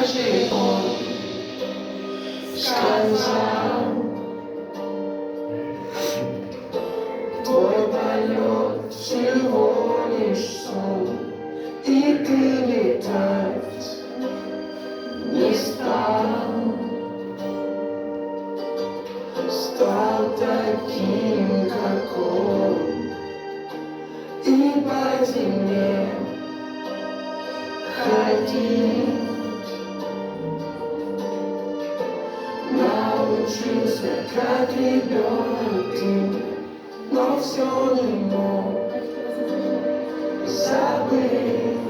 однажды он сказал: твой полет всего лишь сон, и ты летать не стал. Стал таким, как он, и по земле ходить. Научился, как ребенок ты, но все не мог забыть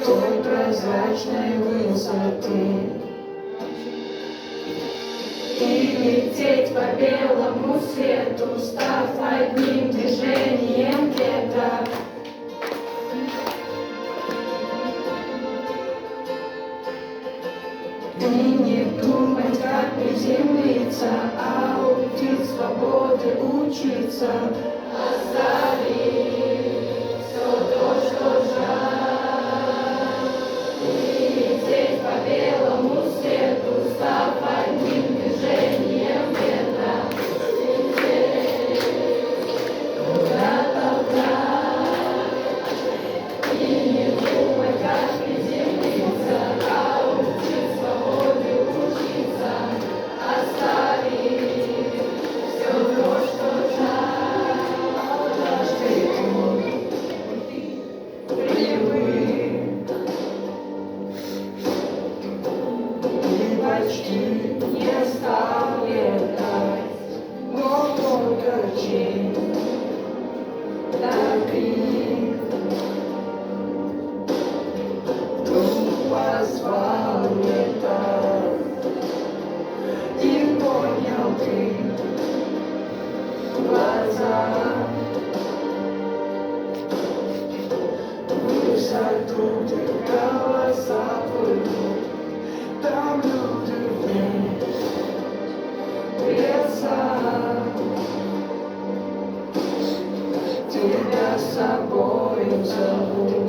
той прозрачной высоты. И лететь по белому свету, став одним движением ветра. И не думать, как приземлиться, а уйти свободы учиться. Оставить все то, что жаль. И лететь по белому свету, став одним движением ветра. И не думать, как приземлиться, а уйти свободе учиться. Оставить все то, что жаль. Однажды он привык и почти не стал летать, но только чей таких вдруг позвал летать и понял ты глаза высоту, где голоса плывут, там люди вниз леса. Тебя с собой зовут.